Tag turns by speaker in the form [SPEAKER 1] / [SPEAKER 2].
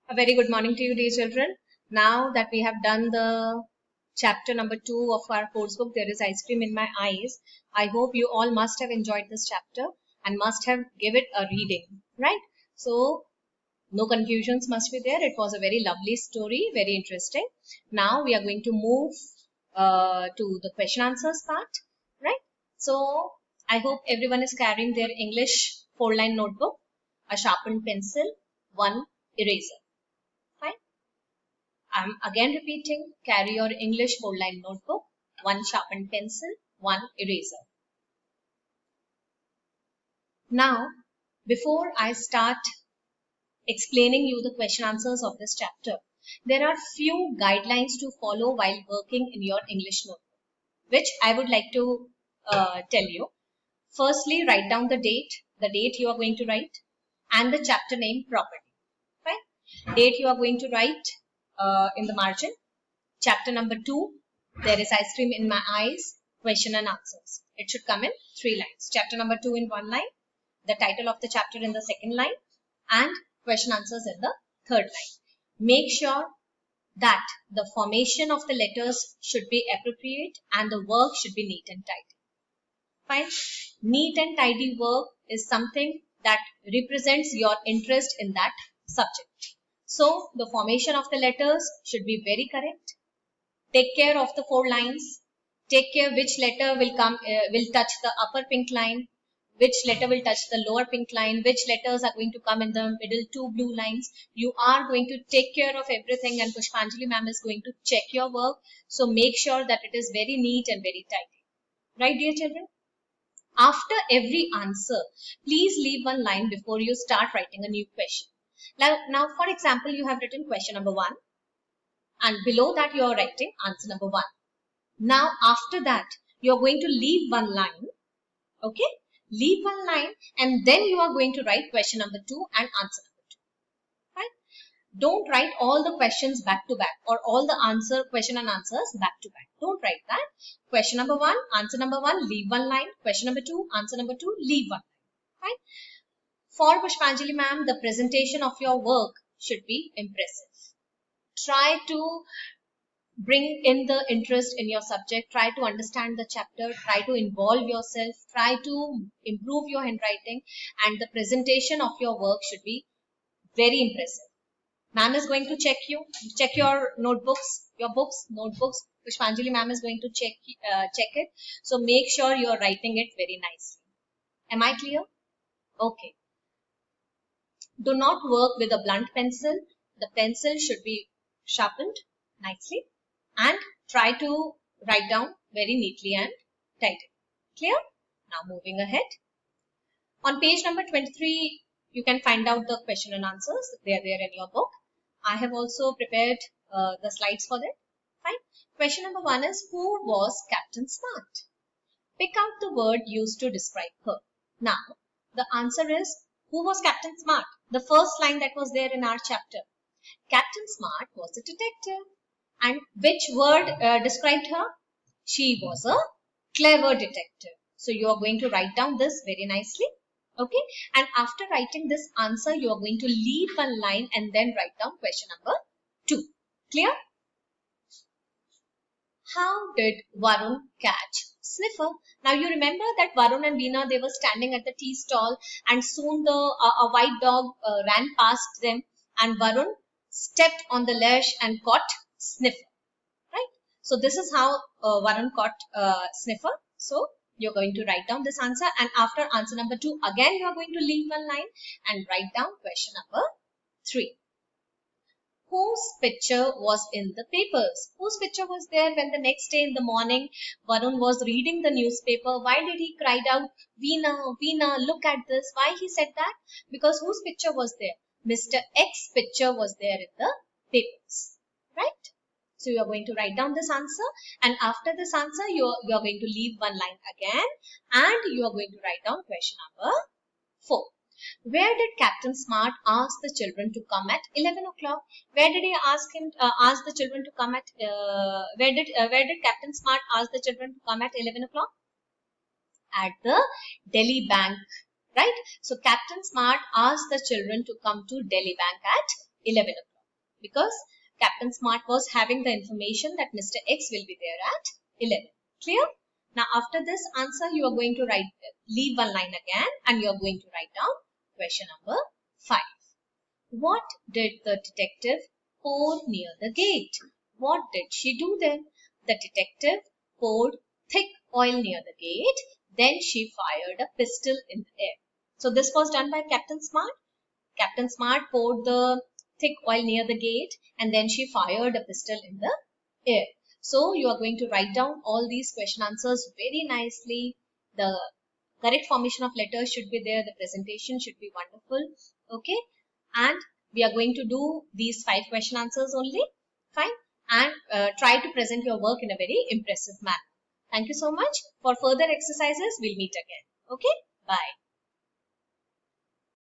[SPEAKER 1] A very good morning to you, dear children. Now that we have done the chapter number 2 of our course book, There is Ice Cream in My Eyes, I hope you all must have enjoyed this chapter and must have give it a reading, right? So, no confusions must be there. It was a very lovely story, very interesting. Now we are going to move to the question answers part, right? So, I hope everyone is carrying their English 4-line notebook, a sharpened pencil, one eraser. Fine. I'm again repeating, carry your English 4-line notebook, one sharpened pencil, one eraser. Now, before I start explaining you the question answers of this chapter, there are few guidelines to follow while working in your English notebook, which I would like to tell you. Firstly, write down the date you are going to write, and the chapter name properly. Fine. Date you are going to write in the margin. Chapter number 2, There is Ice Cream in My Eyes, question and answers. It should come in 3 lines. Chapter number 2 in 1 line, the title of the chapter in the 2nd line, and question answers in the 3rd line. Make sure that the formation of the letters should be appropriate and the work should be neat and tidy. Fine. Neat and tidy work is something that represents your interest in that subject. So, the formation of the letters should be very correct. Take care of the 4 lines. Take care which letter will touch the upper pink line, which letter will touch the lower pink line, which letters are going to come in the middle 2 blue lines. You are going to take care of everything, and Pushpanjali ma'am is going to check your work. So make sure that it is very neat and very tidy. Right, dear children? After every answer, please leave 1 line before you start writing a new question. Now, for example, you have written question number 1, and below that you are writing answer number 1. Now, after that, you are going to leave 1 line, okay? Leave 1 line, and then you are going to write question number 2 and answer number 2, right? Don't write all the questions back to back, or all the question and answers back to back. Don't write that. Question number 1, answer number 1, leave 1 line. Question number 2, answer number 2, leave 1 line, right? For Pushpanjali ma'am, the presentation of your work should be impressive. Try to bring in the interest in your subject. Try to understand the chapter. Try to involve yourself. Try to improve your handwriting, and the presentation of your work should be very impressive. Ma'am is going to check your notebooks, notebooks. Pushpanjali ma'am is going to check it. So make sure you are writing it very nicely. Am I clear? Okay. Do not work with a blunt pencil. The pencil should be sharpened nicely, and try to write down very neatly and tidy. Clear? Now moving ahead. On page number 23, you can find out the question and answers. They are there in your book. I have also prepared the slides for that. Fine. Question number 1 is, who was Captain Smart? Pick out the word used to describe her. Now, the answer is, who was Captain Smart? The first line that was there in our chapter. Captain Smart was a detective. And which word described her? She was a clever detective. So you are going to write down this very nicely. Okay. And after writing this answer, you are going to leave 1 line and then write down question number 2. Clear? How did Varun catch Sniffer? Now you remember that Varun and Veena, they were standing at the tea stall, and soon a white dog ran past them, and Varun stepped on the leash and caught Sniffer, right? So this is how Varun caught Sniffer. So you're going to write down this answer, and after answer number 2, again you are going to leave 1 line and write down question number 3. Whose picture was in the papers? Whose picture was there when the next day in the morning Varun was reading the newspaper? Why did he cried out, Veena, Veena, look at this? Why he said that? Because whose picture was there? Mr. X picture was there in the papers, right? So you are going to write down this answer, and after this answer you are going to leave 1 line again, and you are going to write down question number 4. Where did Captain Smart ask the children to come at 11 o'clock? Where did he ask the children to come at? Where did Captain Smart ask the children to come at 11 o'clock? At the Delhi Bank, right? So Captain Smart asked the children to come to Delhi Bank at 11 o'clock. because Captain Smart was having the information that Mr. X will be there at 11. Clear? Now after this answer, you are going to leave one line again and you are going to write down question number 5. What did the detective pour near the gate? What did she do then? The detective poured thick oil near the gate. Then she fired a pistol in the air. So this was done by Captain Smart. Captain Smart poured the thick oil near the gate and then she fired a pistol in the air. So you are going to write down all these question answers very nicely. The correct formation of letters should be there. The presentation should be wonderful. Okay. And we are going to do these 5 question answers only. Fine. And try to present your work in a very impressive manner. Thank you so much. For further exercises, we'll meet again. Okay. Bye.